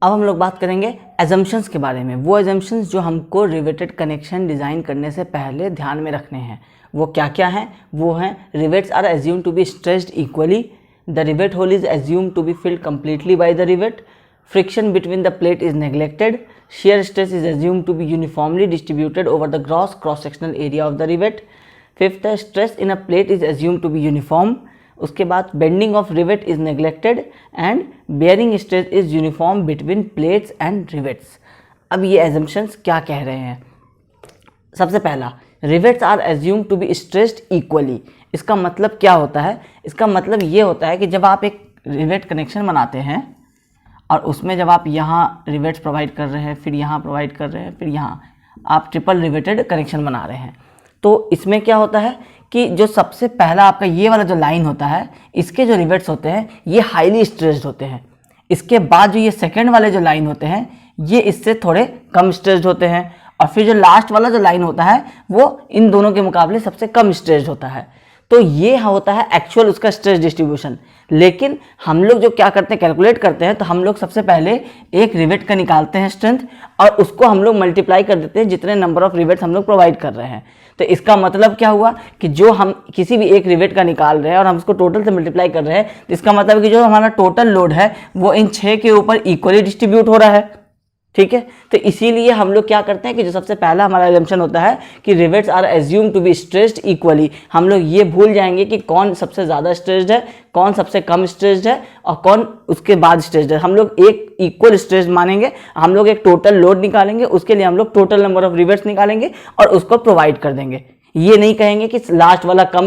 अब हम लोग बात करेंगे एजम्पशंस के बारे में। वो एजम्पशंस जो हमको रिवेटेड कनेक्शन डिज़ाइन करने से पहले ध्यान में रखने हैं, वो क्या क्या हैं? वो हैं rivets are assume to be stretched equally, the rivet hole is assume to be filled completely by the rivet, friction between the plate is neglected, shear stress is assumed to be uniformly distributed over the gross cross-sectional area of the rivet, fifth है stress in a plate is assumed to be uniform, उसके बाद bending of rivet is neglected and bearing stress is uniform between plates and rivets. अब ये assumptions क्या कह रहे हैं? सबसे पहला, rivets are assume to be stressed equally. इसका मतलब क्या होता है? इसका मतलब ये होता है कि जब आप एक रिवेट कनेक्शन बनाते हैं और उसमें जब आप यहाँ रिवेट्स प्रोवाइड कर रहे हैं, फिर यहाँ प्रोवाइड कर रहे हैं, फिर यहाँ आप ट्रिपल रिवेटेड कनेक्शन बना रहे हैं, तो इसमें क्या होता है कि जो सबसे पहला आपका ये वाला जो लाइन होता है, इसके जो रिवेट्स होते हैं ये हाईली स्ट्रेस्ड होते हैं। इसके बाद जो ये सेकंड वाले जो लाइन होते हैं ये इससे थोड़े कम स्ट्रेस्ड होते हैं, और फिर जो लास्ट वाला जो लाइन होता है वो इन दोनों के मुकाबले सबसे कम स्ट्रेस्ड होता है। तो ये होता है एक्चुअल उसका स्ट्रेस डिस्ट्रीब्यूशन। लेकिन हम लोग जो क्या करते हैं, कैलकुलेट करते हैं, तो हम लोग सबसे पहले एक रिवेट का निकालते हैं स्ट्रेंथ और उसको हम लोग मल्टीप्लाई कर देते हैं जितने नंबर ऑफ रिवेट्स हम लोग प्रोवाइड कर रहे हैं। तो इसका मतलब क्या हुआ कि जो हम किसी भी एक रिवेट का निकाल रहे हैं और हम उसको टोटल से मल्टीप्लाई कर रहे हैं, तो इसका मतलब कि जो हमारा टोटल लोड है वो इन 6 के ऊपर इक्वली डिस्ट्रीब्यूट हो रहा है। ठीक है, तो इसीलिए हम लोग क्या करते हैं कि जो सबसे पहला हमारा एजम्पशन होता है कि rivets are assume to be stressed equally, हम लोग ये भूल जाएंगे कि कौन सबसे ज़्यादा स्ट्रेस्ड है, कौन सबसे कम स्ट्रेस्ड है और कौन उसके बाद स्ट्रेस्ड है। हम लोग एक इक्वल स्ट्रेस्ड मानेंगे, हम लोग एक टोटल लोड निकालेंगे, उसके लिए हम लोग टोटल नंबर ऑफ रिवेट्स निकालेंगे और उसको प्रोवाइड कर देंगे। ये नहीं कहेंगे कि लास्ट वाला कम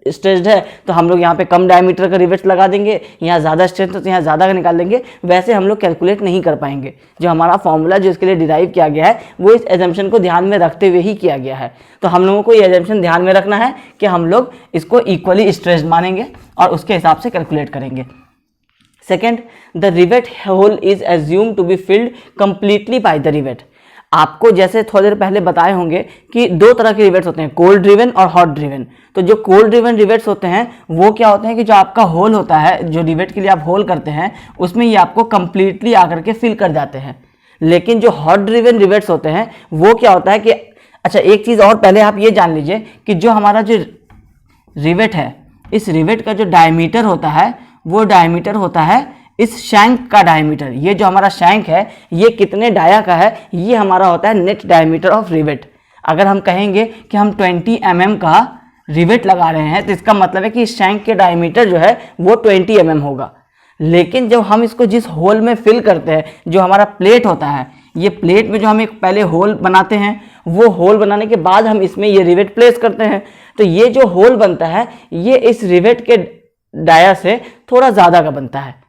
स्ट्रेस्ड है तो हम लोग यहाँ पे कम डायमीटर का रिवेट्स लगा देंगे, यहाँ ज़्यादा स्ट्रेंथ तो यहाँ ज़्यादा का निकाल देंगे। वैसे हम लोग कैलकुलेट नहीं कर पाएंगे। जो हमारा फॉर्मूला जो इसके लिए डिराइव किया गया है वो इस एजम्पशन को ध्यान में रखते हुए ही किया गया है। तो हम लोगों को ये एजम्पशन ध्यान में रखना है कि हम लोग इसको इक्वली स्ट्रेस्ड मानेंगे और उसके हिसाब से कैलकुलेट करेंगे। Second, the rivet hole is assume to be filled completely by the rivet. आपको जैसे थोड़ी देर पहले बताए होंगे कि दो तरह के रिवेट्स होते हैं, कोल्ड ड्रिवन और हॉट ड्रिवन। तो जो कोल्ड ड्रिवन रिवेट्स होते हैं वो क्या होते हैं कि जो आपका होल होता है, जो रिवेट के लिए आप होल करते हैं, उसमें ये आपको कंप्लीटली आकर के फिल कर जाते हैं। लेकिन जो हॉट ड्रिवन रिवेट्स होते हैं वो क्या होता है कि अच्छा, एक चीज़ और पहले आप ये जान लीजिए कि जो हमारा जो रिवेट है, इस रिवेट का जो डायमीटर होता है वो डायमीटर होता है इस शैंक का डायमीटर। ये जो हमारा शैंक है ये कितने डाया का है, ये हमारा होता है नेट डायमीटर ऑफ रिवेट। अगर हम कहेंगे कि हम 20 mm का रिवेट लगा रहे हैं तो इसका मतलब है कि इस शैंक के डायमीटर जो है वो 20 mm होगा। लेकिन जब हम इसको जिस होल में फिल करते हैं, जो हमारा प्लेट होता है, ये प्लेट में जो हम एक पहले होल बनाते हैं, वो होल बनाने के बाद हम इसमें ये रिवेट प्लेस करते हैं। तो ये जो होल बनता है ये इस रिवेट के डाया से थोड़ा ज़्यादा का बनता है।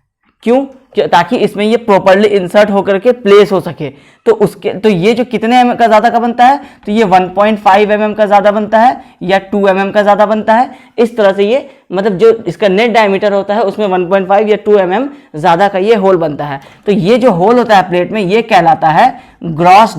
क्यों? ताकि इसमें ये प्रॉपर्ली इंसर्ट होकर के प्लेस हो सके। तो ये जो कितने mm का ज़्यादा का बनता है, तो ये 1.5 mm का ज़्यादा बनता है या 2 mm का ज़्यादा बनता है। इस तरह से ये मतलब जो इसका नेट डायमीटर होता है उसमें 1.5 या 2 mm ज़्यादा का ये होल बनता है। तो ये जो होल होता है प्लेट में ये कहलाता है ग्रॉस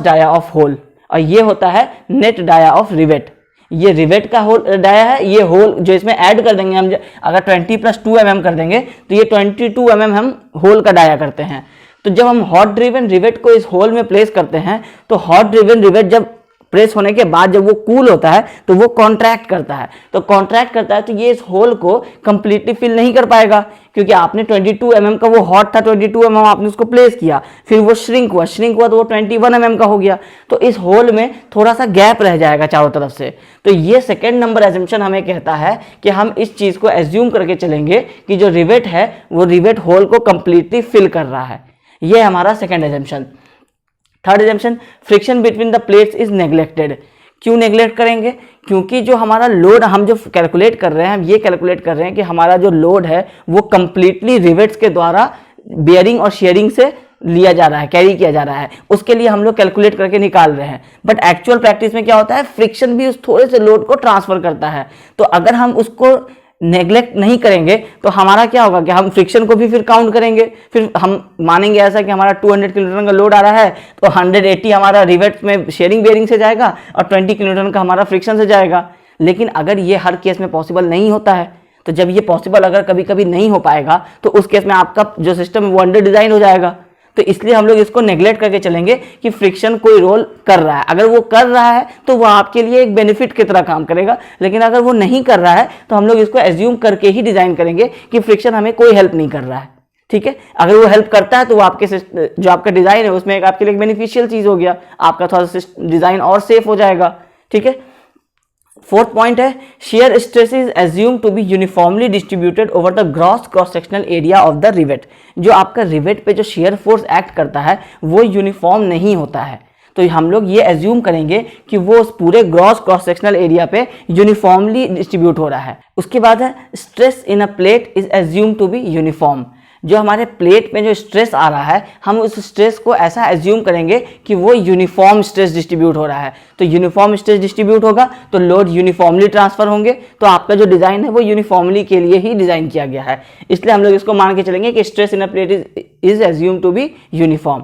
डाया ऑफ होल, और ये होता है नेट डाया ऑफ रिवेट। ये रिवेट का होल डाया है, ये होल जो इसमें ऐड कर देंगे हम, अगर 20 + 2 mm कर देंगे तो ये 22 mm हम होल का डाया करते हैं। तो जब हम हॉट ड्रिवन रिवेट को इस होल में प्लेस करते हैं तो हॉट ड्रिवन रिवेट जब प्रेस होने के बाद जब वो कूल होता है तो वो कॉन्ट्रैक्ट करता है। तो कॉन्ट्रैक्ट करता है तो ये इस होल को कंप्लीटली फिल नहीं कर पाएगा, क्योंकि आपने 22 mm का, वो हॉट था 22 mm, आपने उसको प्लेस किया, फिर वो श्रिंक हुआ तो वो 21 mm का हो गया। तो इस होल में थोड़ा सा गैप रह जाएगा चारों तरफ से। तो ये सेकेंड नंबर एजम्पशन हमें कहता है कि हम इस चीज़ को एज्यूम करके चलेंगे कि जो रिवेट है वो रिवेट होल को कंप्लीटली फिल कर रहा है। ये हमारा second assumption. Third assumption, friction between the plates is neglected. क्यों नेग्लेक्ट करेंगे? क्योंकि जो हमारा लोड हम जो कैलकुलेट कर रहे हैं, हम ये कैलकुलेट कर रहे हैं कि हमारा जो लोड है वो कंप्लीटली रिवेट्स के द्वारा बेयरिंग और शेयरिंग से लिया जा रहा है, कैरी किया जा रहा है। उसके लिए हम लोग कैलकुलेट करके निकाल रहे हैं। बट एक्चुअल प्रैक्टिस में क्या होता है, फ्रिक्शन भी उस थोड़े से लोड को ट्रांसफर करता है। तो अगर हम उसको नेग्लेक्ट नहीं करेंगे तो हमारा क्या होगा कि हम फ्रिक्शन को भी फिर काउंट करेंगे। फिर हम मानेंगे ऐसा कि हमारा 200 किलोन्यूटन का लोड आ रहा है तो 180 हमारा रिवेट में शेयरिंग बेयरिंग से जाएगा और 20 किलोन्यूटन का हमारा फ्रिक्शन से जाएगा। लेकिन अगर ये हर केस में पॉसिबल नहीं होता है तो जब ये पॉसिबल अगर कभी कभी नहीं हो पाएगा तो उस केस में आपका जो सिस्टम है वो अंडर डिजाइन हो जाएगा। तो इसलिए हम लोग इसको नेग्लेक्ट करके चलेंगे कि फ्रिक्शन कोई रोल कर रहा है। अगर वो कर रहा है तो वो आपके लिए एक बेनिफिट की तरह काम करेगा, लेकिन अगर वो नहीं कर रहा है तो हम लोग इसको एज्यूम करके ही डिजाइन करेंगे कि फ्रिक्शन हमें कोई हेल्प नहीं कर रहा है। ठीक है, अगर वो हेल्प करता है तो वो आपके जो आपका डिजाइन है उसमें एक आपके लिए एक बेनिफिशियल चीज हो गया, आपका थोड़ा सा डिजाइन और सेफ हो जाएगा। ठीक है, फोर्थ पॉइंट है shear stress is assumed to be uniformly distributed over the gross cross sectional area of the rivet। जो आपका रिवेट पे जो shear फोर्स एक्ट करता है वो यूनिफॉर्म नहीं होता है, तो हम लोग ये एज्यूम करेंगे कि वो उस पूरे ग्रॉस क्रॉस सेक्शनल एरिया पे यूनिफॉर्मली डिस्ट्रीब्यूट हो रहा है। उसके बाद है stress in a plate is assume to be uniform. जो हमारे प्लेट में जो स्ट्रेस आ रहा है हम उस स्ट्रेस को ऐसा एज्यूम करेंगे कि वो यूनिफॉर्म स्ट्रेस डिस्ट्रीब्यूट हो रहा है। तो यूनिफॉर्म स्ट्रेस डिस्ट्रीब्यूट होगा तो लोड यूनिफॉर्मली ट्रांसफर होंगे, तो आपका जो डिजाइन है वो यूनिफॉर्मली के लिए ही डिजाइन किया गया है। इसलिए हम लोग इसको मान के चलेंगे कि stress in a plate is assume to be uniform.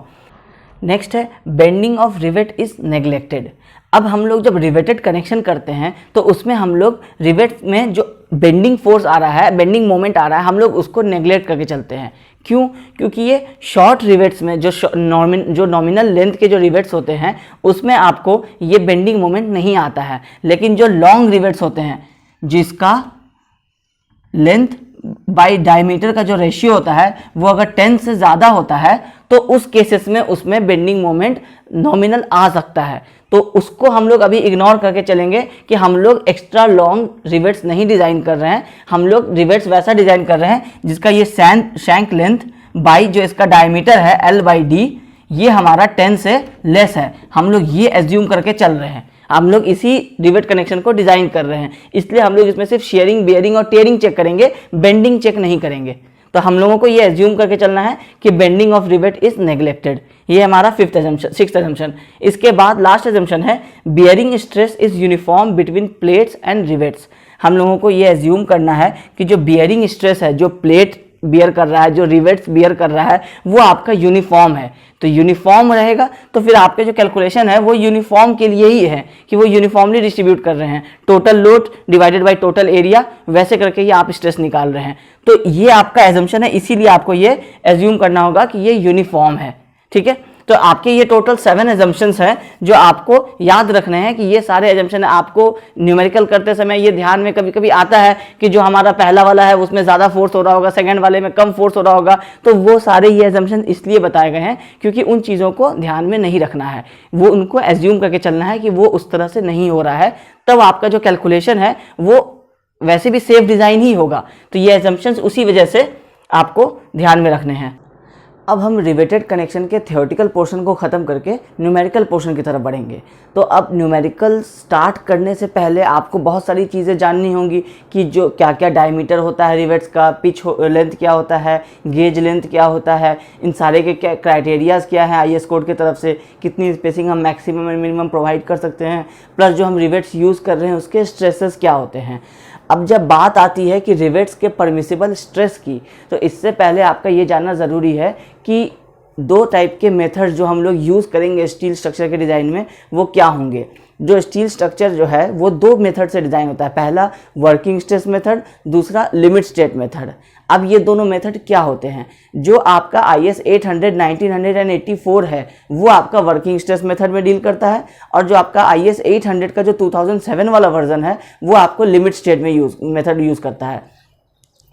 Next है bending of rivet is neglected. अब हम लोग जब रिवेटेड कनेक्शन करते हैं तो उसमें हम लोग रिवेट में जो बेंडिंग फोर्स आ रहा है, बेंडिंग मोमेंट आ रहा है, हम लोग उसको नेग्लेक्ट करके चलते हैं। क्यों? क्योंकि ये शॉर्ट रिवेट्स में जो नॉमिनल लेंथ के जो रिवेट्स होते हैं उसमें आपको ये बेंडिंग मोमेंट नहीं आता है, लेकिन जो लॉन्ग रिवेट्स होते हैं जिसका लेंथ बाई डायमीटर का जो रेशियो होता है वो अगर 10 से ज़्यादा होता है तो उस केसेस में उसमें बेंडिंग मोमेंट नॉमिनल आ सकता है। तो उसको हम लोग अभी इग्नोर करके चलेंगे कि हम लोग एक्स्ट्रा लॉन्ग रिवेट्स नहीं डिज़ाइन कर रहे हैं, हम लोग रिवेट्स वैसा डिज़ाइन कर रहे हैं जिसका ये शैंक लेंथ बाई जो इसका डायमीटर है L/D ये हमारा 10 से लेस है। हम लोग ये एज्यूम करके चल रहे हैं, हम लोग इसी रिवेट कनेक्शन को डिज़ाइन कर रहे हैं, इसलिए हम लोग इसमें सिर्फ शेयरिंग, बियरिंग और टेयरिंग चेक करेंगे, बेंडिंग चेक नहीं करेंगे। तो हम लोगों को ये एज्यूम करके चलना है कि bending of rivet is neglected. ये हमारा सिक्स्थ एजम्पशन। इसके बाद लास्ट एजम्पशन है bearing stress is uniform between plates and rivets. हम लोगों को ये एज्यूम करना है कि जो बियरिंग स्ट्रेस है, जो प्लेट बियर कर रहा है, जो रिवेट्स बियर कर रहा है, वो आपका यूनिफॉर्म है। तो यूनिफॉर्म रहेगा तो फिर आपके जो कैलकुलेशन है वो यूनिफॉर्म के लिए ही है कि वो यूनिफॉर्मली डिस्ट्रीब्यूट कर रहे हैं, total load divided by total area, वैसे करके ये आप स्ट्रेस निकाल रहे हैं। तो ये आपका एजम्पशन है, इसीलिए आपको ये एज्यूम करना होगा कि ये यूनिफॉर्म है। ठीक है, तो आपके ये टोटल 7 एजम्पशंस हैं जो आपको याद रखने हैं कि ये सारे एजम्पशन आपको न्यूमेरिकल करते समय ये ध्यान में कभी कभी आता है कि जो हमारा पहला वाला है उसमें ज़्यादा फोर्स हो रहा होगा, सेकंड वाले में कम फोर्स हो रहा होगा। तो वो सारे ये एजम्पशन इसलिए बताए गए हैं क्योंकि उन चीज़ों को ध्यान में नहीं रखना है, वो उनको एज्यूम करके चलना है कि वो उस तरह से नहीं हो रहा है, तब आपका जो कैलकुलेशन है वो वैसे भी सेफ डिज़ाइन ही होगा। तो ये एजम्पशंस उसी वजह से आपको ध्यान में रखने हैं। अब हम रिवेटेड कनेक्शन के थ्योरेटिकल पोर्शन को ख़त्म करके न्यूमेरिकल पोर्शन की तरफ बढ़ेंगे। तो अब न्यूमेरिकल स्टार्ट करने से पहले आपको बहुत सारी चीज़ें जाननी होंगी कि जो क्या क्या डायमीटर होता है रिवेट्स का, पिच लेंथ क्या होता है, गेज लेंथ क्या होता है, इन सारे के क्या क्राइटेरियाज़ क्या है IS कोड की तरफ से, कितनी स्पेसिंग हम मैक्सिमम एंड मिनिमम प्रोवाइड कर सकते हैं, प्लस जो हम रिवेट्स यूज़ कर रहे हैं उसके स्ट्रेसेस क्या होते हैं। अब जब बात आती है कि रिवेट्स के परमिसिबल स्ट्रेस की, तो इससे पहले आपका ये जानना ज़रूरी है कि 2 टाइप के मेथड्स जो हम लोग यूज़ करेंगे स्टील स्ट्रक्चर के डिज़ाइन में वो क्या होंगे। जो स्टील स्ट्रक्चर जो है वो 2 मेथड से डिज़ाइन होता है, पहला वर्किंग स्ट्रेस मेथड, दूसरा लिमिट स्टेट मेथड। अब ये दोनों मेथड क्या होते हैं? जो आपका IS 800, 1984 है वो आपका वर्किंग स्ट्रेस मेथड में डील करता है, और जो आपका IS 800 का जो 2007 वाला वर्जन है वो आपको लिमिट स्टेट में मेथड यूज़ करता है।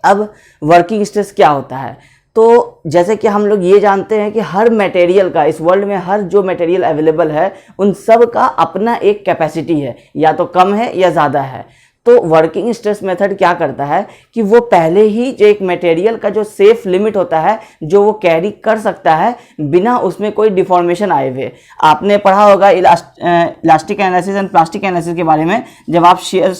अब वर्किंग स्ट्रेस क्या होता है? तो जैसे कि हम लोग ये जानते हैं कि हर मटेरियल का, इस वर्ल्ड में हर जो मटेरियल अवेलेबल है उन सब का अपना एक कैपेसिटी है, या तो कम है या ज़्यादा है। तो वर्किंग स्ट्रेस मेथड क्या करता है कि वो पहले ही जो एक मटेरियल का जो सेफ लिमिट होता है जो वो कैरी कर सकता है बिना उसमें कोई डिफॉर्मेशन आए हुए। आपने पढ़ा होगा elastic analysis and plastic analysis के बारे में, जब आप शेयर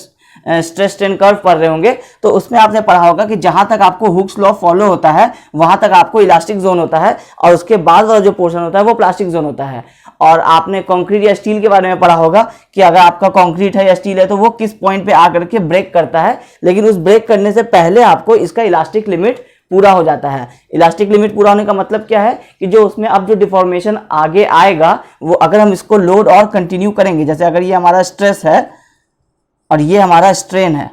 स्ट्रेस स्ट्रेन कर्व पढ़ रहे होंगे तो उसमें आपने पढ़ा होगा कि जहां तक आपको हुक्स लॉ फॉलो होता है वहां तक आपको इलास्टिक जोन होता है, और उसके बाद वाला जो पोर्शन होता है वो प्लास्टिक जोन होता है। और आपने कंक्रीट या स्टील के बारे में पढ़ा होगा कि अगर आपका कंक्रीट है या स्टील है तो वो किस पॉइंट पे आकर के ब्रेक करता है, लेकिन उस ब्रेक करने से पहले आपको इसका इलास्टिक लिमिट पूरा हो जाता है। इलास्टिक लिमिट पूरा होने का मतलब क्या है कि जो उसमें अब जो डिफॉर्मेशन आगे आएगा वो अगर हम इसको लोड और कंटिन्यू करेंगे, जैसे अगर ये हमारा स्ट्रेस है और ये हमारा स्ट्रेन है,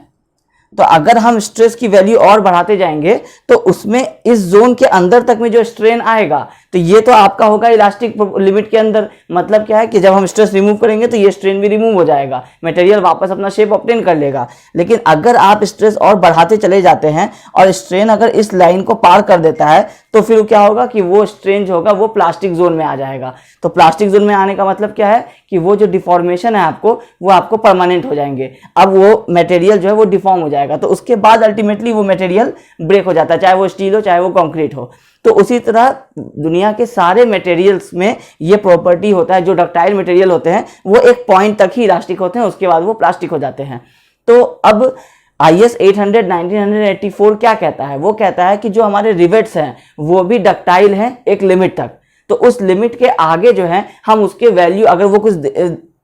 तो अगर हम स्ट्रेस की वैल्यू और बढ़ाते जाएंगे तो उसमें इस जोन के अंदर तक में जो स्ट्रेन आएगा तो ये तो आपका होगा इलास्टिक लिमिट के अंदर। मतलब क्या है कि जब हम स्ट्रेस रिमूव करेंगे तो ये स्ट्रेन भी रिमूव हो जाएगा, मटेरियल वापस अपना शेप ऑब्टेन कर लेगा। लेकिन अगर आप स्ट्रेस और बढ़ाते चले जाते हैं और स्ट्रेन अगर इस लाइन को पार कर देता है तो फिर क्या होगा कि वो स्ट्रेन जो होगा वो प्लास्टिक जोन में आ जाएगा। तो प्लास्टिक जोन में आने का मतलब क्या है कि वो जो डिफॉर्मेशन है आपको वो आपको परमानेंट हो जाएंगे। अब वो मटेरियल जो है वो डिफॉर्म हो जाएगा, तो उसके बाद अल्टीमेटली वो मटेरियल ब्रेक हो जाता है, चाहे वो स्टील हो चाहे वो कंक्रीट हो। तो उसी तरह दुनिया के सारे मटेरियल्स में ये प्रॉपर्टी होता है, जो डक्टाइल मटेरियल होते हैं वो एक पॉइंट तक ही इलास्टिक होते हैं, उसके बाद वो प्लास्टिक हो जाते हैं। तो अब IS 800 1984 क्या कहता है? वो कहता है कि जो हमारे रिवेट्स हैं वो भी डक्टाइल हैं एक लिमिट तक। तो उस लिमिट के आगे जो है हम उसके वैल्यू, अगर वो कुछ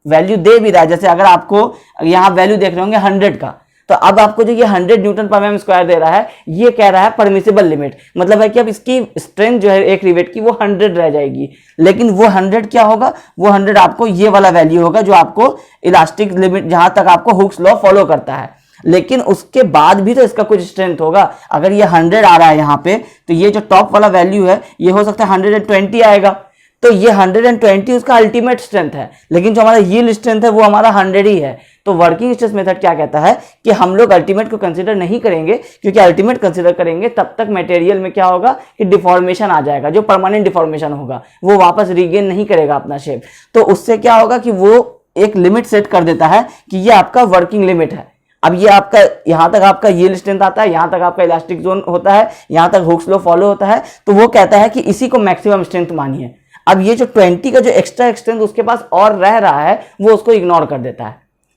वैल्यू दे भी रहा है, जैसे अगर आपको यहाँ वैल्यू देख रहे होंगे 100 का, तो अब आपको जो ये 100 न्यूटन पर mm स्क्वायर दे रहा है, ये कह रहा है परमिसिबल लिमिट। मतलब है कि अब इसकी स्ट्रेंथ जो है एक रिवेट की वो 100 रह जाएगी। लेकिन वो 100 क्या होगा? वो 100 आपको ये वाला वैल्यू होगा जो आपको इलास्टिक लिमिट, जहां तक आपको हुक्स लॉ फॉलो करता है। लेकिन उसके बाद भी तो इसका कुछ स्ट्रेंथ होगा। अगर ये 100 आ रहा है यहाँ पे, तो ये जो टॉप वाला वैल्यू है ये हो सकता है 120 आएगा। तो ये 120 उसका अल्टीमेट स्ट्रेंथ है, लेकिन जो हमारा यील्ड स्ट्रेंथ है वो हमारा 100 ही है। तो वर्किंग स्ट्रेस मेथड क्या कहता है कि हम लोग अल्टीमेट को कंसीडर नहीं करेंगे, क्योंकि अल्टीमेट कंसीडर करेंगे तब तक मटेरियल में क्या होगा कि डिफॉर्मेशन आ जाएगा, जो परमानेंट डिफॉर्मेशन होगा वो वापस रीगेन नहीं करेगा अपना शेप। तो उससे क्या होगा कि वो एक लिमिट सेट कर देता है कि ये आपका वर्किंग लिमिट है। अब ये आपका यहां तक आपका यील्ड स्ट्रेंथ आता है, यहां तक आपका इलास्टिक जोन होता है, यहां तक हुक्स लॉ फॉलो होता है। तो वो कहता है कि इसी को मैक्सिमम स्ट्रेंथ मानिए। अब ये जो 20 का जो एक्स्ट्रा स्ट्रेंथ उसके पास और रह रहा है वो उसको इग्नोर कर देता है।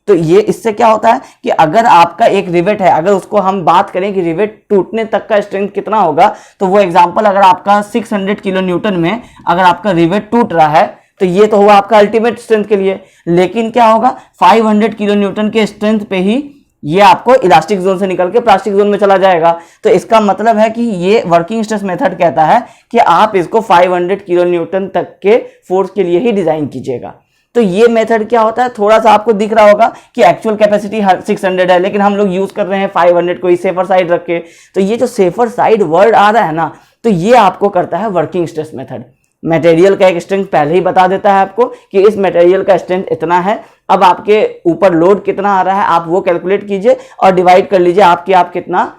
तो ये इससे क्या होता है कि अगर आपका एक रिवेट है, अगर उसको हम बात करें कि रिवेट टूटने तक का स्ट्रेंथ कितना होगा, तो वो एग्जांपल अगर आपका 600 किलो न्यूटन में अगर आपका रिवेट टूट रहा है तो ये तो हुआ आपका अल्टीमेट स्ट्रेंथ के लिए। लेकिन क्या होगा 500 किलो न्यूटन के स्ट्रेंथ पे ही ये आपको इलास्टिक जोन से निकल के प्लास्टिक जोन में चला जाएगा। तो इसका मतलब है कि ये वर्किंग स्ट्रेस मेथड कहता है कि आप इसको 500 किलो न्यूटन तक के फोर्स के लिए ही डिजाइन कीजिएगा। तो ये मेथड क्या होता है, थोड़ा सा आपको दिख रहा होगा कि एक्चुअल कैपेसिटी 600 है, लेकिन हम लोग यूज कर रहे हैं 500 को ही सेफर साइड रख के। तो ये जो सेफर साइड वर्ड आ रहा है ना, तो ये आपको करता है वर्किंग स्ट्रेस मेथड। मटेरियल का एक स्ट्रेंथ पहले ही बता देता है आपको कि इस मटेरियल का स्ट्रेंथ इतना है, अब आपके ऊपर लोड कितना आ रहा है आप वो कैलकुलेट कीजिए और डिवाइड कर लीजिए आप कितना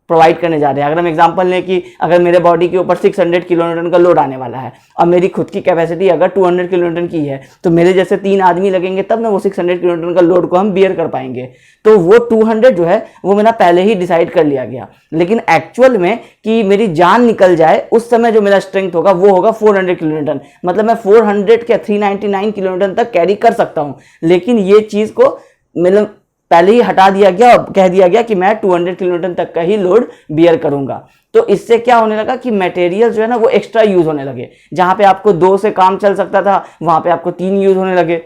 प्रोवाइड करने जा रहे हैं। अगर हम एग्जांपल लें कि अगर मेरे बॉडी के ऊपर 600 किलो न्यूटन का लोड आने वाला है और मेरी खुद की कैपेसिटी अगर 200 किलो न्यूटन की है, तो मेरे जैसे 3 आदमी लगेंगे तब ना वो 600 किलो न्यूटन का लोड को हम बियर कर पाएंगे। तो वो 200 जो है वो मैंने पहले ही डिसाइड कर लिया गया। लेकिन एक्चुअल में कि मेरी जान निकल जाए उस समय जो मेरा स्ट्रेंथ होगा वो होगा 400 किलो न्यूटन। मतलब मैं 400 के 399 किलो न्यूटन तक कैरी कर सकता हूँ, लेकिन ये चीज को मतलब पहले ही हटा दिया गया और कह दिया गया कि मैं 200 किलो न्यूटन तक का ही लोड बियर करूंगा। तो इससे क्या होने लगा कि मटेरियल जो है ना वो एक्स्ट्रा यूज होने लगे। जहां पे आपको 2 से काम चल सकता था वहां पे आपको 3 यूज होने लगे।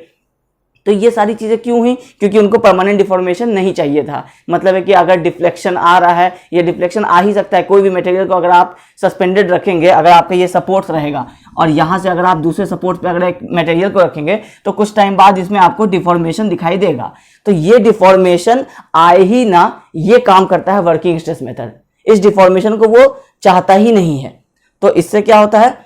तो ये सारी चीजें क्यों हुई? क्योंकि उनको परमानेंट डिफॉर्मेशन नहीं चाहिए था। मतलब है कि अगर डिफ्लेक्शन आ रहा है, ये डिफ्लेक्शन आ ही सकता है, कोई भी मटेरियल को अगर आप सस्पेंडेड रखेंगे, अगर आपका ये सपोर्ट्स रहेगा और यहाँ से अगर आप दूसरे सपोर्ट पे अगर एक मटेरियल को रखेंगे तो कुछ टाइम बाद इसमें आपको डिफॉर्मेशन दिखाई देगा। तो ये डिफॉर्मेशन आए ही ना, ये काम करता है वर्किंग स्ट्रेस मेथड। इस डिफॉर्मेशन को वो चाहता ही नहीं है। तो इससे क्या होता है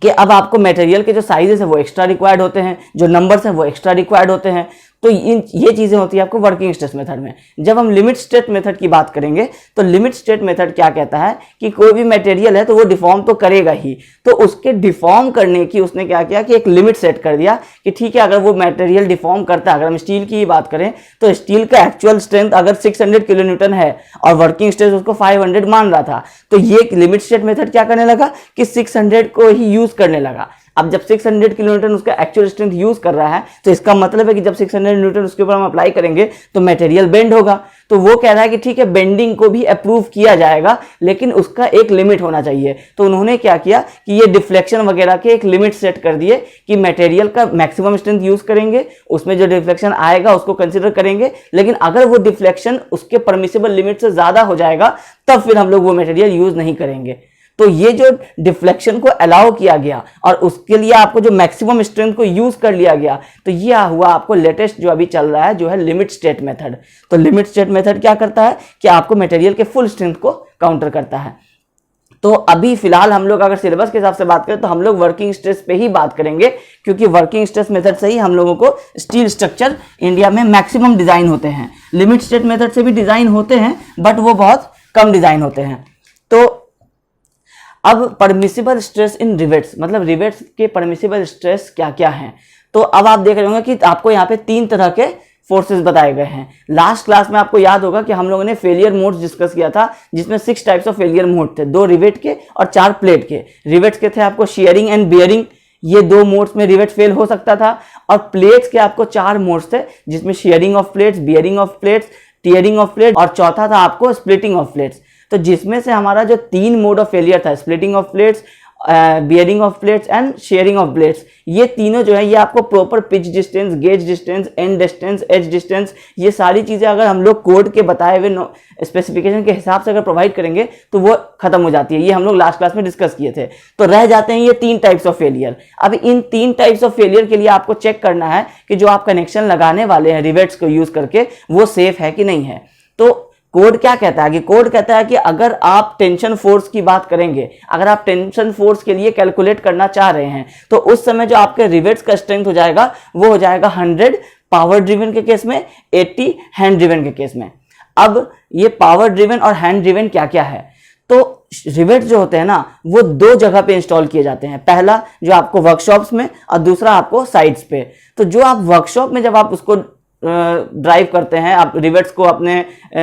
कि अब आपको मटेरियल के जो साइजेस है वो एक्स्ट्रा रिक्वायर्ड होते हैं, जो नंबर्स हैं वो एक्स्ट्रा रिक्वायर्ड होते हैं। तो ये चीजें होती है आपको वर्किंग स्ट्रेस मेथड में। जब हम लिमिट स्टेट मेथड की बात करेंगे तो लिमिट स्टेट मेथड क्या कहता है कि कोई भी मटेरियल है तो वो डिफॉर्म तो करेगा ही। तो उसके डिफॉर्म करने की उसने क्या किया कि एक लिमिट सेट कर दिया कि ठीक है, अगर वो मटेरियल डिफॉर्म करता है, अगर हम स्टील की बात करें तो स्टील का एक्चुअल स्ट्रेंथ अगर 600 किलो न्यूटन है और वर्किंग स्ट्रेस उसको 500 मान रहा था, तो ये लिमिट स्टेट मेथड क्या करने लगा कि 600 को ही यूज करने लगा। अब जब 600 किलो न्यूटन उसका एक्चुअल स्ट्रेंथ यूज कर रहा है तो इसका मतलब है कि जब 600 न्यूटन उसके ऊपर हम अप्लाई करेंगे तो मटेरियल बेंड होगा। तो वो कह रहा है कि ठीक है, बेंडिंग को भी अप्रूव किया जाएगा, लेकिन उसका एक लिमिट होना चाहिए। तो उन्होंने क्या किया कि ये डिफ्लेक्शन वगैरह के एक लिमिट सेट कर दिए कि मटेरियल का मैक्सिमम स्ट्रेंथ यूज करेंगे, उसमें जो डिफ्लेक्शन आएगा उसको कंसिडर करेंगे, लेकिन अगर वो डिफ्लेक्शन उसके परमिसिबल लिमिट से ज्यादा हो जाएगा तब फिर हम लोग वो मटेरियल यूज नहीं करेंगे। तो ये जो डिफ्लेक्शन को अलाउ किया गया और उसके लिए आपको जो मैक्सिमम स्ट्रेंथ को यूज कर लिया गया, तो ये हुआ आपको लेटेस्ट जो अभी चल रहा है जो है लिमिट स्टेट मेथड। तो लिमिट स्टेट मेथड क्या करता है कि आपको मटेरियल के फुल स्ट्रेंथ को काउंटर करता है। तो अभी फिलहाल हम लोग अगर सिलेबस के हिसाब से बात करें तो हम लोग वर्किंग स्ट्रेस पे ही बात करेंगे, क्योंकि वर्किंग स्ट्रेस मेथड से ही हम लोगों को स्टील स्ट्रक्चर इंडिया में मैक्सिमम डिजाइन होते हैं। लिमिट स्टेट मेथड से भी डिजाइन होते हैं बट वो बहुत कम डिजाइन होते हैं। तो अब परमिसिबल स्ट्रेस इन रिवेट्स, मतलब रिवेट्स के परमिसिबल स्ट्रेस क्या क्या हैं। तो अब आप देख रहे होंगे कि आपको यहाँ पे 3 तरह के फोर्सेस बताए गए हैं। लास्ट क्लास में आपको याद होगा कि हम लोगों ने फेलियर मोड्स डिस्कस किया था, जिसमें 6 टाइप्स ऑफ फेलियर मोड थे, 2 रिवेट के और 4 प्लेट के। रिवेट्स के थे आपको शेयरिंग एंड बियरिंग, ये 2 मोड्स में रिवेट फेल हो सकता था। और प्लेट्स के आपको 4 मोड्स थे, जिसमें sharing of plates, bearing of plates, tearing of plates और चौथा था आपको स्प्लिटिंग ऑफ प्लेट्स। तो जिसमें से हमारा जो 3 मोड ऑफ फेलियर था, splitting of plates, bearing of plates and shearing of plates, ये तीनों जो है ये आपको proper pitch distance, gauge distance, end distance, edge distance, ये सारी चीजें अगर हम लोग कोड के बताए हुए स्पेसिफिकेशन के हिसाब से अगर प्रोवाइड करेंगे तो वो खत्म हो जाती है। ये हम लोग लास्ट क्लास में डिस्कस किए थे। तो रह जाते हैं ये 3 टाइप्स ऑफ फेलियर। अब इन 3 टाइप्स ऑफ फेलियर के लिए आपको चेक करना है कि जो आप कनेक्शन लगाने वाले हैं रिवेट्स को यूज करके वो सेफ है कि नहीं है। तो कोड क्या कहता है कि कोड कहता है कि अगर आप टेंशन फोर्स की बात करेंगे, अगर आप टेंशन फोर्स के लिए कैलकुलेट करना चाह रहे हैं, तो उस समय जो आपके रिवेट्स का स्ट्रेंथ हो जाएगा वो हो जाएगा 100 पावर ड्रिवन के केस में, 80 हैंड ड्रिवन के केस में। अब ये पावर ड्रिवन और हैंड ड्रिवन क्या क्या है। तो रिवेट्स जो होते हैं ना वो 2 जगह पे इंस्टॉल किए जाते हैं। पहला जो आपको वर्कशॉप्स में और दूसरा आपको साइट्स पे। तो जो आप वर्कशॉप में जब आप उसको ड्राइव करते हैं आप रिवेट्स को अपने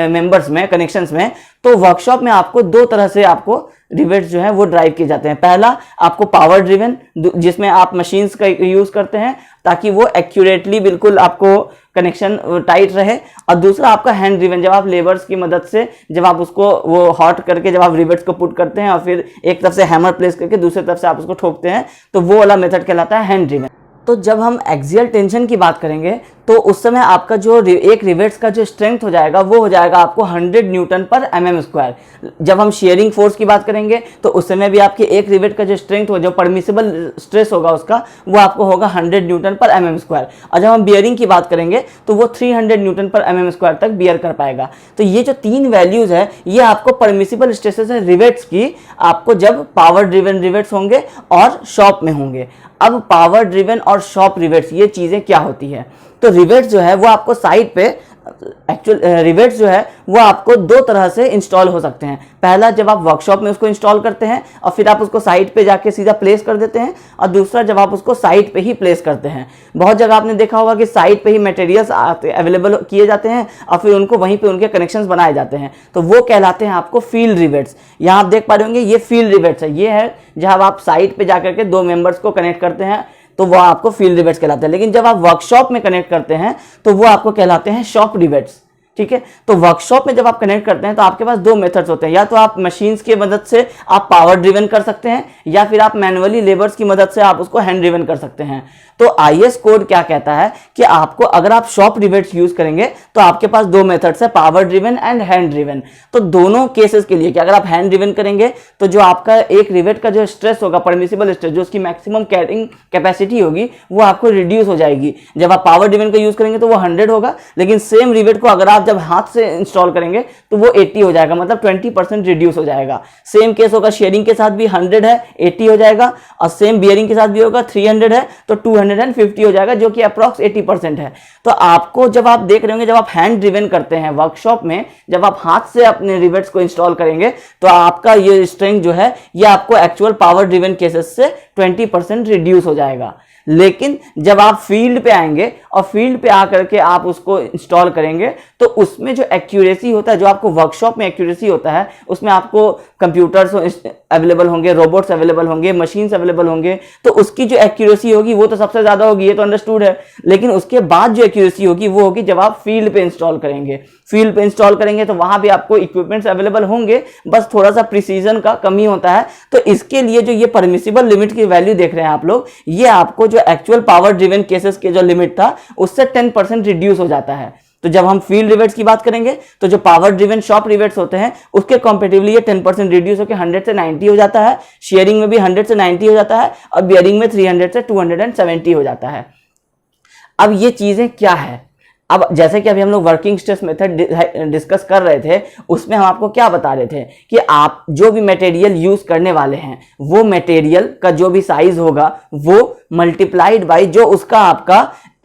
मेंबर्स में, कनेक्शंस में, तो वर्कशॉप में आपको 2 तरह से आपको रिवेट्स जो है वो ड्राइव किए जाते हैं। पहला आपको पावर ड्रिवन, जिसमें आप मशीन्स का यूज करते हैं ताकि वो एक्यूरेटली बिल्कुल आपको कनेक्शन टाइट रहे। और दूसरा आपका हैंड ड्रिवन, जब आप लेबर्स की मदद से जब आप उसको वो हॉट करके जब आप रिवेट्स को पुट करते हैं और फिर एक तरफ से हैमर प्लेस करके दूसरी तरफ से आप उसको ठोकते हैं, तो वो वाला मेथड कहलाता है हैंड ड्रिवन। तो जब हम एक्सियल टेंशन की बात करेंगे तो उस समय आपका जो एक रिवेट्स का जो स्ट्रेंथ हो जाएगा वो हो जाएगा आपको 100 न्यूटन पर mm स्क्वायर। जब हम शेयरिंग फोर्स की बात करेंगे तो उस समय भी आपके एक रिवेट का जो स्ट्रेंथ हो, जो परमिसिबल स्ट्रेस होगा उसका, वो आपको होगा 100 न्यूटन पर mm स्क्वायर। और जब हम बियरिंग की बात करेंगे तो वो 300 न्यूटन पर mm स्क्वायर तक बियर कर पाएगा। तो ये जो 3 वैल्यूज है ये आपको परमिसिबल स्ट्रेसेस है रिवेट्स की, आपको जब पावर ड्रिवन रिवेट्स होंगे और शॉप में होंगे। अब पावर ड्रिवन और शॉप रिवेट्स ये चीजें क्या होती है। तो रिवेट्स जो है वो आपको साइड पे एक्चुअल रिवेट्स जो है वो आपको 2 तरह से इंस्टॉल हो सकते हैं। पहला जब आप वर्कशॉप में उसको इंस्टॉल करते हैं और फिर आप उसको साइट पे जाके सीधा प्लेस कर देते हैं, और दूसरा जब आप उसको साइट पे ही प्लेस करते हैं। बहुत जगह आपने देखा होगा कि साइट पे ही मटेरियल्स अवेलेबल किए जाते हैं और फिर उनको वहीं पे उनके कनेक्शंस बनाए जाते हैं, तो वो कहलाते हैं आपको फील्ड रिवेट्स। यहाँ आप देख पा रहे होंगे ये फील्ड रिवेट्स है। ये है जब आप साइट पे जाकर के 2 मेंबर्स को कनेक्ट करते हैं तो वो आपको फील्ड रिवेट्स कहलाते हैं। लेकिन जब आप वर्कशॉप में कनेक्ट करते हैं तो वो आपको कहलाते हैं शॉप रिवेट्स। ठीक है, तो वर्कशॉप में जब आप कनेक्ट करते हैं तो आपके पास 2 मेथड्स होते हैं। या तो आप मशीन्स की मदद से आप पावर ड्रिवन कर सकते हैं, या फिर आप मैनुअली लेबर्स की मदद से आप उसको हैंड ड्रिवन कर सकते हैं। तो आईएस कोड क्या कहता है कि आपको अगर आप शॉप रिवेट्स यूज करेंगे तो आपके पास 2 मेथड्स है, power driven and hand driven. तो दोनों केसेस के लिए कि अगर आप हैंड ड्रिवन करेंगे तो जो आपका एक रिवेट का जो स्ट्रेस होगा, परमिसिबल स्ट्रेस, जो उसकी मैक्सिमम कैरिंग कैपेसिटी होगी, वो आपको रिड्यूस हो जाएगी। जब आप पावर ड्रिवन का यूज करेंगे तो वो 100 होगा, लेकिन सेम रिवेट को अगर आप जब हाथ से इंस्टॉल करेंगे तो वो 80 हो जाएगा, मतलब 20% रिड्यूस हो जाएगा। सेम केस होगा शेयरिंग के साथ भी, 100 है 80 हो जाएगा, और सेम बियरिंग के साथ भी होगा, 300 है तो 250 हो जाएगा, जो कि अप्रॉक्स 80% है। तो आपको जब आप देख रहे होंगे, जब आप हैंड ड्रिवन करते हैं वर्कशॉप में, जब आप हाथ से अपने रिवेट्स को इंस्टॉल करेंगे तो आपका ये स्ट्रेंथ जो है ये आपको एक्चुअल पावर ड्रिवन केसेस से 20% रिड्यूस हो जाएगा। लेकिन जब आप फील्ड पे आएंगे और फील्ड पे आकर के आप उसको इंस्टॉल करेंगे तो उसमें जो एक्यूरेसी होता है, जो आपको वर्कशॉप में एक्यूरेसी होता है, उसमें आपको कंप्यूटर्स अवेलेबल होंगे, रोबोट्स अवेलेबल होंगे, मशीन्स अवेलेबल होंगे, तो उसकी जो एक्यूरेसी होगी वो तो सबसे ज्यादा होगी, ये तो अंडरस्टूड है। लेकिन उसके बाद जो एक्यूरेसी होगी वो होगी जब आप फील्ड पे इंस्टॉल करेंगे। फील्ड पे इंस्टॉल करेंगे तो वहां भी आपको इक्विपमेंट्स अवेलेबल होंगे, बस थोड़ा सा प्रिसीजन का कमी होता है। तो इसके लिए जो ये परमिसिबल लिमिट की वैल्यू देख रहे हैं आप लोग, ये आपको जो एक्चुअल पावर ड्रिवन केसेस के जो लिमिट था उससे 10% रिड्यूस हो जाता है। तो जब हम फील्ड रिवेट्स की बात करेंगे तो जो पावर ड्रिवन शॉप रिवेट्स होते हैं उसके कंपेरेटिवली ये 10% रिड्यूस होकर 100 से 90 हो जाता है, शेयरिंग में भी 100 से 90 हो जाता है और बियरिंग में 300 से 270 हो जाता है। अब ये चीजें क्या है, अब जैसे कि अभी हम लोग वर्किंग स्ट्रेस मेथड डिस्कस कर रहे थे, उसमें हम आपको क्या बता रहे थे कि आप जो भी मटेरियल यूज करने वाले हैं वो मटेरियल का जो भी साइज होगा वो मल्टीप्लाइड बाय जो उसका आपका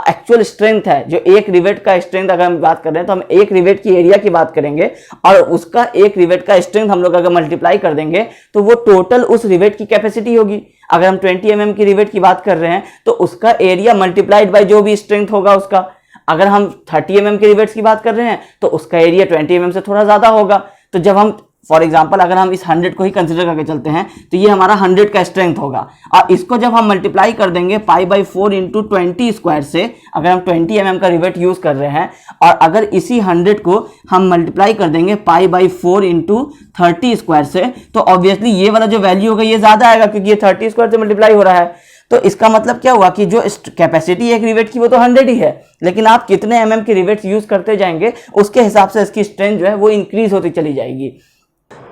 एक्चुअल स्ट्रेंथ है। जो एक रिवेट का स्ट्रेंथ अगर हम बात कर रहे हैं तो हम एक रिवेट की एरिया की बात करेंगे और उसका एक रिवेट का स्ट्रेंथ हम लोग अगर मल्टीप्लाई कर देंगे तो वो टोटल उस रिवेट की कैपेसिटी होगी। अगर हम 20 mm की रिवेट की बात कर रहे हैं तो उसका एरिया मल्टीप्लाइड बाय जो भी स्ट्रेंथ होगा उसका। अगर हम 30 mm के रिवेट्स की बात कर रहे हैं तो उसका एरिया 20 mm से थोड़ा ज्यादा होगा। तो जब हम फॉर एग्जांपल अगर हम इस 100 को ही कंसिडर करके चलते हैं तो ये हमारा 100 का स्ट्रेंथ होगा और इसको जब हम मल्टीप्लाई कर देंगे π/4 इंटू 20 स्क्वायर से, अगर हम 20 mm का रिवेट यूज कर रहे हैं और अगर इसी 100 को हम मल्टीप्लाई कर देंगे π/4 इंटू 30 स्क्वायर से, तो ऑब्वियसली ये वाला जो वैल्यू होगा ये ज्यादा आएगा क्योंकि ये 30 स्क्वायर से मल्टीप्लाई हो रहा है। तो इसका मतलब क्या हुआ कि जो कैपेसिटी एक रिवेट की वो तो 100 ही है, लेकिन आप कितने mm के रिवेट्स यूज करते जाएंगे उसके हिसाब से इसकी स्ट्रेंथ जो है वो इंक्रीज होती चली जाएगी।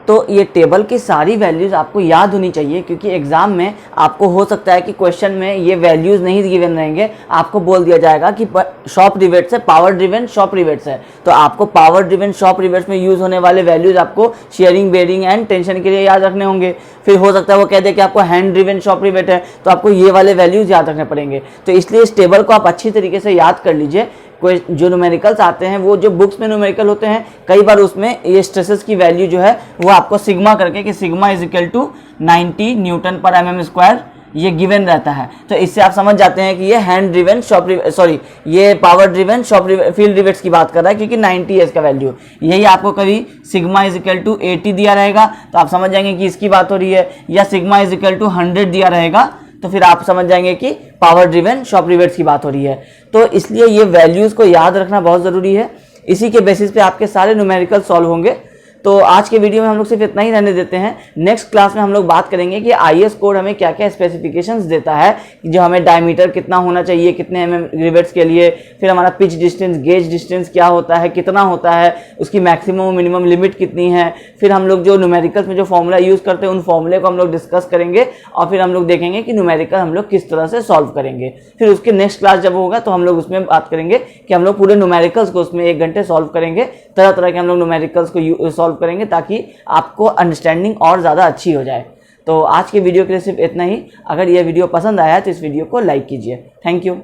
तो ये टेबल की सारी वैल्यूज आपको याद होनी चाहिए क्योंकि एग्जाम में आपको हो सकता है कि क्वेश्चन में ये वैल्यूज नहीं गिवन रहेंगे, आपको बोल दिया जाएगा कि शॉप रिवेट्स है, पावर ड्रिवन शॉप रिवेट्स है, तो आपको पावर ड्रिवन शॉप रिवेट्स में यूज होने वाले वैल्यूज आपको शेयरिंग, बेयरिंग एंड टेंशन के लिए याद रखने होंगे। फिर हो सकता है वो कह दे कि आपको हैंड ड्रिवन शॉप रिवेट है तो आपको ये वाले वैल्यूज याद रखने पड़ेंगे। तो इसलिए इस टेबल को आप अच्छी तरीके से याद कर लीजिए। कोई जो न्यूमेरिकल्स आते हैं वो जो बुक्स में न्यूमेरिकल होते हैं कई बार उसमें ये स्ट्रेसेस की वैल्यू जो है वो आपको सिग्मा करके कि sigma is equal to 90 newton पर mm स्क्वायर ये गिवन रहता है। तो इससे आप समझ जाते हैं कि ये हैंड ड्रिवन शॉप ये power driven shop field rivets की बात कर रहा है क्योंकि 90 है इसका वैल्यू। यही आपको कभी सिग्मा इज इक्वल टू 80 दिया रहेगा तो आप समझ जाएंगे कि इसकी बात हो रही है, या सिग्मा इज इक्वल टू 100 दिया रहेगा तो फिर आप समझ जाएंगे कि पावर ड्रिवन शॉप रिवेट्स की बात हो रही है। तो इसलिए ये वैल्यूज को याद रखना बहुत जरूरी है, इसी के बेसिस पे आपके सारे न्यूमेरिकल सॉल्व होंगे। तो आज के वीडियो में हम लोग सिर्फ इतना ही रहने देते हैं। नेक्स्ट क्लास में हम लोग बात करेंगे कि आईएस कोड हमें क्या क्या स्पेसिफिकेशंस देता है, जो हमें डायमीटर कितना होना चाहिए कितने रिवेट्स के लिए, फिर हमारा पिच डिस्टेंस, गेज डिस्टेंस क्या होता है, कितना होता है, उसकी मैक्सिमम मिनिमम लिमिट कितनी है। फिर हम लोग जो न्यूमेरिकल्स में जो फॉर्मूला यूज करते हैं उन फॉर्मूले को हम लोग डिस्कस करेंगे और फिर हम लोग देखेंगे कि न्यूमेरिकल हम लोग किस तरह से सॉल्व करेंगे। फिर उसके नेक्स्ट क्लास जब होगा तो हम लोग उसमें बात करेंगे कि हम लोग पूरे न्यूमेरिकल्स को उसमें 1 घंटे सॉल्व करेंगे, तरह तरह के हम लोग न्यूमेरिकल्स को सॉल्व करेंगे ताकि आपको अंडरस्टैंडिंग और ज़्यादा अच्छी हो जाए। तो आज के वीडियो के लिए सिर्फ इतना ही। अगर यह वीडियो पसंद आया तो इस वीडियो को लाइक कीजिए। Thank you.